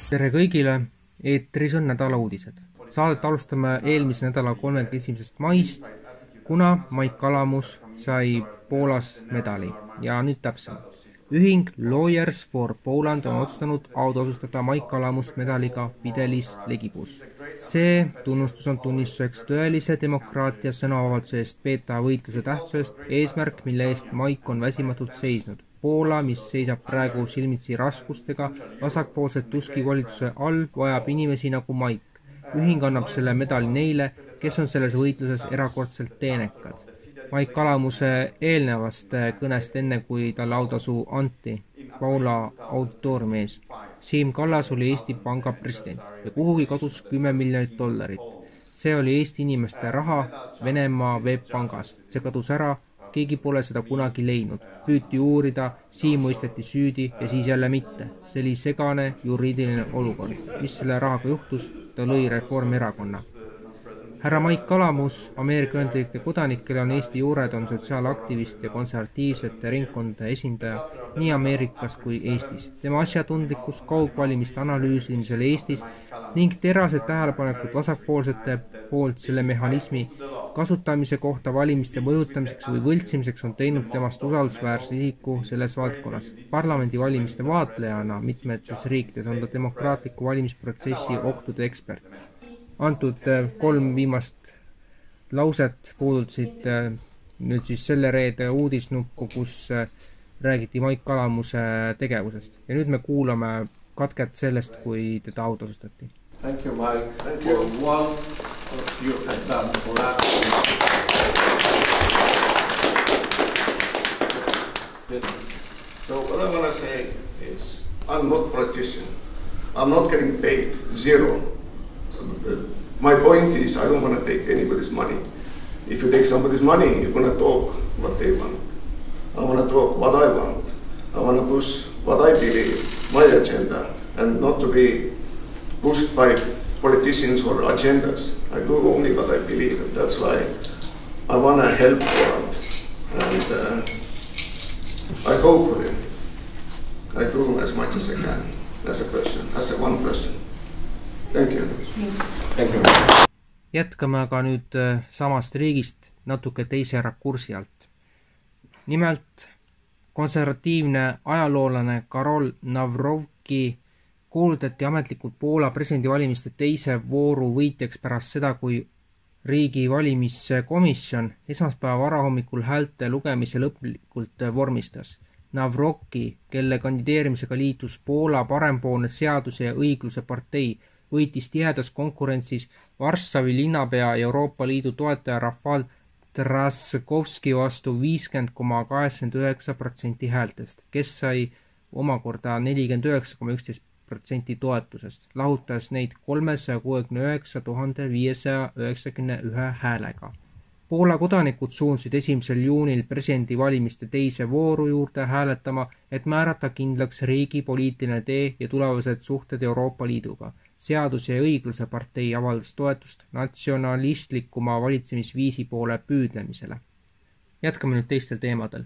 Tere kõigile, eetris on nädala uudised. Saadet alustame eelmise nädala 31. maist, kuna Mait Kalamus sai Poolas medali. Ja nüüd täpsem. Ühing Lawyers for Poland on otsustanud autasustada Mait Kalamust medaliga Fidelis Legibus. See tunnustus on tunnistuseks tõelise demokraatia sõnavabaduse eest peeta võitluse tähtsusest, eesmärk, mille eest Maik on väsimatult seisnud. Poola, mis seisab praegu silmitsi raskustega, vasakpoolset Tuski valitsuse all, vajab inimesi nagu Maik. Ühing annab selle medali neile, kes on selles võitluses erakordselt teenekad. Mait Kalamuse eelnevast kõnest enne, kui talle autasu anti Paula auditooriumi ees. Siim Kallas oli Eesti Panga president ja kuhugi kadus $10 miljonit. See oli Eesti inimeste raha Venemaa webpangas. See kadus ära, keegi pole seda kunagi leidnud. Püüti uurida, Siim mõisteti süüdi ja siis jälle mitte. See oli segane juriidiline olukord. Mis selle rahaga juhtus? Ta lõi Reformierakonna. Härra Mait Kalamus, Ameerika Ühendriikide kodanik, kelle on Eesti juured, on sotsiaalaktivist ja konservatiivsete ringkondade esindaja nii Ameerikas kui Eestis. Tema asjatundlikkus kaugvalimiste analüüsimisel Eestis ning terased tähelepanekud vasakpoolsete poolt selle mehhanismi kasutamise kohta valimiste mõjutamiseks või võltsimiseks on teinud temast usaldusväärse isiku selles valdkonnas. Parlamendi valimiste vaatlejana mitmetes riikides on ta demokraatliku valimisprotsessi ohtude ekspert. Antud 3 viimast lauset puudutasid nüüd siis selle reede uudisnuppu, kus räägiti Mait Kalamuse tegevusest. Ja nüüd me kuulame katket sellest, kui teda autasustati. Thank you, Mike. Thank you. What you have done for us. So what I want to say is, I'm not a politician. I'm not getting paid, zero. My point is, I don't want to take anybody's money. If you take somebody's money, you're going to talk what they want. I want to talk what I want. I want to push what I believe, my agenda, and not to be pushed by politicians or agendas. I do only what I believe, and that's why I want to help Poland. And I hopefully I do as much as I can, as a person, as a one person. Thank you. Thank you. Jätkame aga nüüd samast riigist natuke teise rakursi alt. Nimelt konservatiivne ajaloolane Karol Nawrocki kuulutati ametlikult Poola presidendivalimiste teise vooru võitjaks pärast seda, kui riigi valimiskomisjon esmaspäeva varahommikul häälte lugemise lõplikult vormistas. Nawrocki, kelle kandideerimisega liitus Poola parempoolne seaduse ja õigluse partei, võitis tihedas konkurentsis Varssavi linnapea Euroopa Liidu toetaja Rafal Trzaskowski vastu 50,89% häältest, kes sai omakorda 49,11% toetusest, lahutades neid 369 591 häälega. Poola kodanikud suunsid 1. juunil presidendivalimiste teise vooru juurde hääletama, et määrata kindlaks riigi poliitiline tee ja tulevased suhted Euroopa Liiduga. Seaduse ja õigluse partei avaldas toetust natsionalistlikuma valitsemisviisi poole püüdlemisele. Jätkame nüüd teistel teemadel.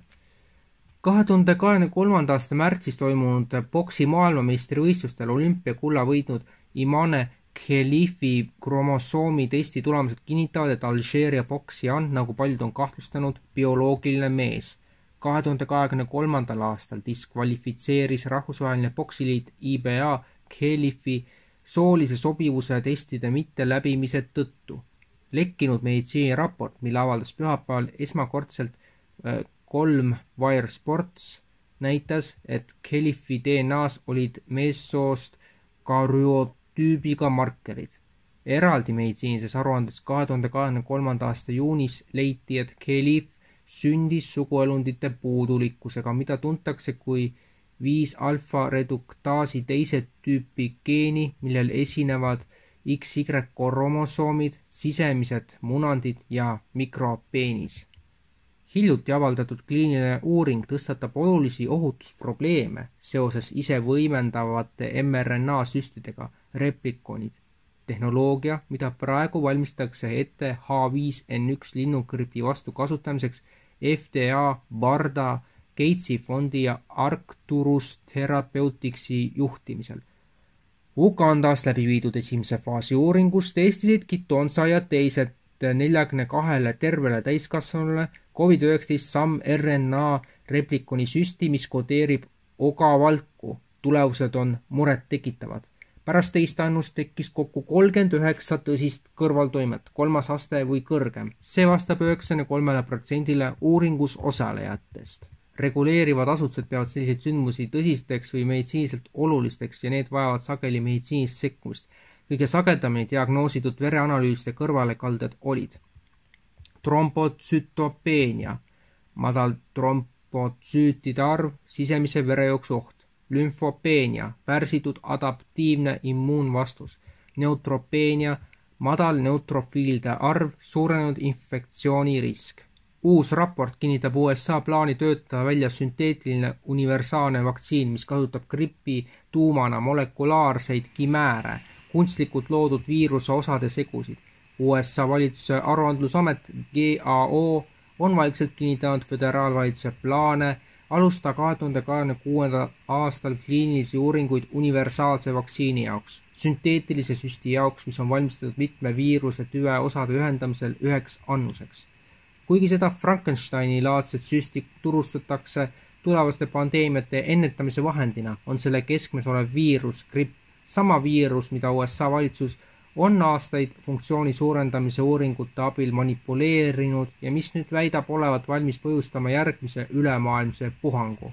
2023. aasta märtsis toimunud boksi maailmameistrivõistlustel olümpiakulla võitnud Imane Khelifi kromosoomi testi tulemused kinnitavad, et Alžeeria boksija on, nagu paljud on kahtlustanud, bioloogiline mees. 2023. aastal diskvalifitseeris rahvusvaheline boksiliit IBA Khelifi soolise sobivuse testide mitte läbimise tõttu. Lekkinud meditsiiniraport, mille avaldas pühapäeval esmakordselt 3 Wire Sports, näitas, et Khelifi DNA-s olid meessoost karyootüübiga markerid. Eraldi meditsiinises aruandes 2023. aasta juunis leiti, et Khelif sündis suguelundite puudulikkusega, mida tuntakse kui 5-alfa-reduktaasi teise tüüpi geeni, millel esinevad XY kromosoomid, sisemised munandid ja mikropeenis. Hiljuti avaldatud kliiniline uuring tõstatab olulisi ohutusprobleeme seoses isevõimendavate mRNA-süstidega replikonid. Tehnoloogia, mida praegu valmistatakse ette H5N1 linnugripi vastu kasutamiseks FDA, BARDA, Gatesi fondi ja Arcturus Therapeutics'i juhtimisel. Ugandas läbi viidud esimese faasi uuringus testisid Kitonsa ja teised 42 tervele täiskasvanule COVID-19 SAM-RNA replikoni süsti, mis kodeerib ogavalku. Tulemused on muret tekitavad. Pärast teist annust tekkis kokku 39 tõsist kõrvaltoimet, 3. aste või kõrgem. See vastab 93% uuringus osalejatest. Reguleerivad asutused peavad selliseid sündmusi tõsisteks või meditsiiniliselt olulisteks ja need vajavad sageli meditsiinist sekkumist. Kõige sagedamini diagnoositud vereanalüüside kõrvalekalded olid trombotsütopeenia, madal trombotsüütide arv, sisemise verejooksu oht, lümfopeenia, pärsitud adaptiivne immuunvastus, neutropeenia, madal neutrofiilide arv, suurenenud infektsioonirisk. Uus raport kinnitab USA plaani töötada välja sünteetiline universaalne vaktsiin, mis kasutab gripi tuumana molekulaarseid kimääre, kunstlikult loodud viiruse osade segusid. USA valitsuse aruandlusamet GAO on vaikselt kinnitanud föderaalvalitsuse plaane alustada 2026. aastal kliinilisi uuringuid universaalse vaktsiini jaoks, sünteetilise süsti jaoks, mis on valmistatud mitme viiruse tüve osade ühendamisel üheks annuseks. Kuigi seda Frankensteini-laadset süsti turustatakse tulevaste pandeemiate ennetamise vahendina, on selle keskmes olev viirus, gripp, sama viirus, mida USA valitsus on aastaid funktsiooni suurendamise uuringute abil manipuleerinud ja mis nüüd väidab olevat valmis põhjustama järgmise ülemaailmse puhangu.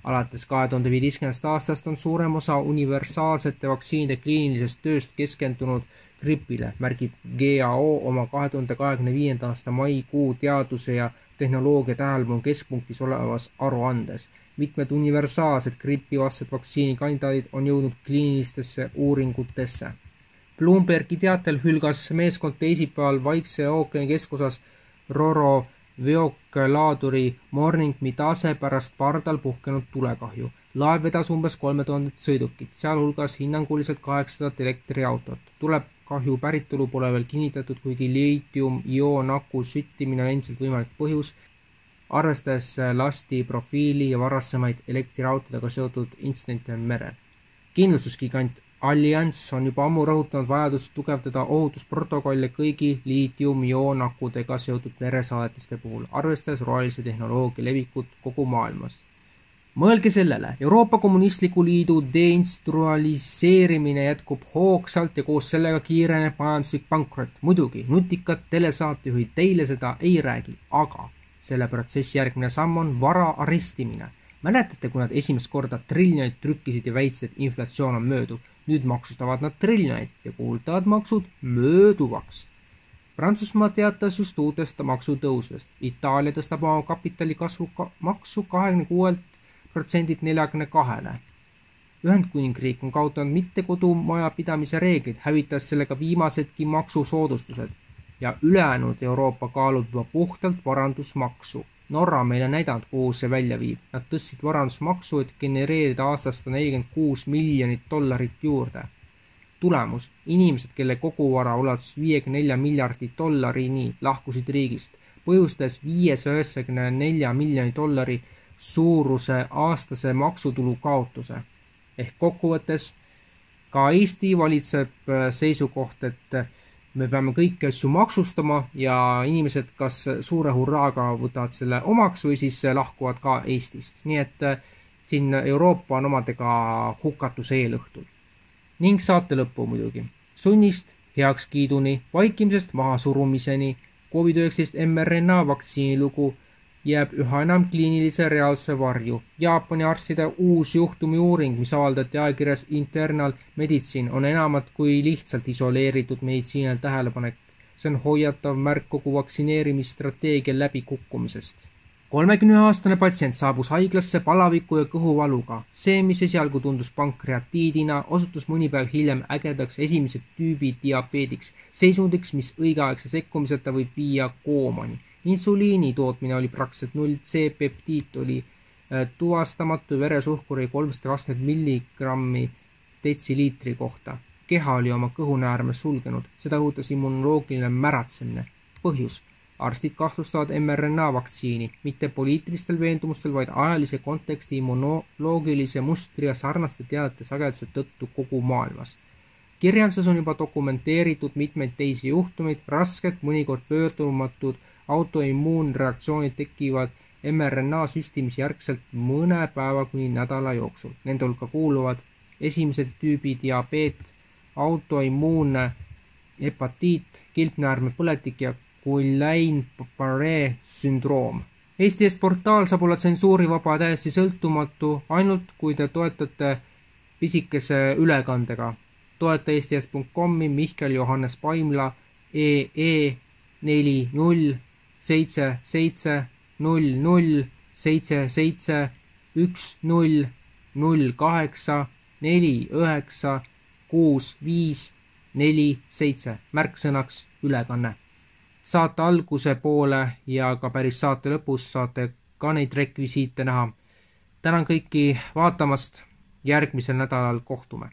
Alates 2015. aastast on suurem osa universaalsete vaktsiinide kliinilisest tööst keskendunud gripile, märgib GAO oma 2025. aasta maikuu teaduse ja tehnoloogia tähelepanu keskpunktis olevas aruandes. Mitmed universaalsed gripivastased vaktsiinikandidaadid on jõudnud kliinilistesse uuringutesse. Bloombergi teatel hülgas meeskond teisipäeval Vaikse ookeani keskosas Roro veoklaaduri Morning Midase pärast pardal puhkenud tulekahju. Laev vedas umbes 3000 sõidukit, sealhulgas hinnanguliselt 800 elektriautot. Kahju päritolu pole veel kinnitatud, kuigi liitium-ioon-aku süttimine on endiselt võimalik põhjus, arvestades lasti profiili ja varasemaid elektriautodega seotud intsidente merel. Kindlustusgigant Allianz on juba ammu rõhutanud vajadust tugevdada ohutusprotokolle kõigi liitium-ioon-akudega seotud meresaadetiste puhul, arvestades rohelise tehnoloogia levikut kogu maailmas. Mõelge sellele, Euroopa Kommunistliku Liidu deindustrialiseerimine jätkub hoogsalt ja koos sellega kiireneb majanduslik pankrot. Muidugi, nutikad telesaatejuhid teile seda ei räägi, aga selle protsessi järgmine samm on vara arestimine. Mäletate, kui nad esimest korda triljoneid trükkisid ja väitsid, et inflatsioon on mööduv. Nüüd maksustavad nad triljoneid ja kuultavad maksud mööduvaks. Prantsusmaa teatas just uutest maksutõusudest. Itaalia tõstab oma kapitali kasvu maksu 26% 42%. Ühendkuningriik on kaotanud mitte kodumaja pidamise reeglid, hävitas sellega viimasedki maksusoodustused ja ülejäänud Euroopa kaalub juba puhtalt varandusmaksu. Norra meile näidanud, kuhu see välja viib. Nad tõstsid varandusmaksu, et genereerida aastast $146 miljonit juurde. Tulemus, inimesed, kelle koguvara ulatus $54 miljardi lahkusid riigist, põhjustas $594 miljoni suuruse aastase maksutulu kaotuse. Ehk kokkuvõttes ka Eesti valitseb seisukoht, et me peame kõiki asju maksustama ja inimesed kas suure hurraaga võtavad selle omaks või siis lahkuvad ka Eestist. Nii et siin Euroopa on omadega hukatuse eelõhtul. Ning saate lõppu muidugi. Sunnist heakskiiduni, vaikimisest mahasurumiseni, COVID-19 mRNA vaktsiinilugu jääb üha enam kliinilise reaalsuse varju. Jaapani arstide uus juhtumi uuring, mis avaldati ajakirjas Internal Medicine, on enamat kui lihtsalt isoleeritud meditsiinil tähelepanek. See on hoiatav märk kogu vaktsineerimisstrateegia läbikukkumisest. 30-aastane patsient saabus haiglasse palaviku ja kõhuvaluga. See, mis esialgu tundus pankreatiidina, osutus mõni päev hiljem ägedaks esimese tüübi diabeediks, seisundiks, mis õigeaegse sekkumiseta võib viia koomani. Insuliini tootmine oli praktiliselt 0, C-peptiit oli tuvastamatu, veresuhkur oli 320 milligrammi detsiliitri kohta. Keha oli oma kõhunäärme sulgenud, seda õhutas immunoloogiline märatsemine. Põhjus, Arstid kahtlustavad mRNA vaktsiini, mitte poliitilistel veendumustel, vaid ajalise konteksti, immunoloogilise mustri ja sarnaste teadete sageduse tõttu kogu maailmas. Kirjanduses on juba dokumenteeritud mitmeid teisi juhtumeid, rasked, mõnikord pöördumatud autoimmuunreaktsioonid tekivad mRNA süstimise järgselt mõne päeva kuni nädala jooksul. Nende hulka kuuluvad esimesed tüübi diabeet, autoimmuunne hepatiit, kilpnäärmepõletik ja Guillain-Barré sündroom. Eesti Eest portaal saab olla tsensuurivaba täiesti sõltumatu, ainult kui te toetate pisikese ülekandega. Toeta eestiest.com-i Mihkel Johannes Paimla EE 40 77 00 77 10 08 49 65 47 märksõnaks ülekanne. Saate alguse poole ja ka päris saate lõpus saate ka neid rekvisiite näha. Tänan kõiki vaatamast, järgmisel nädalal kohtume.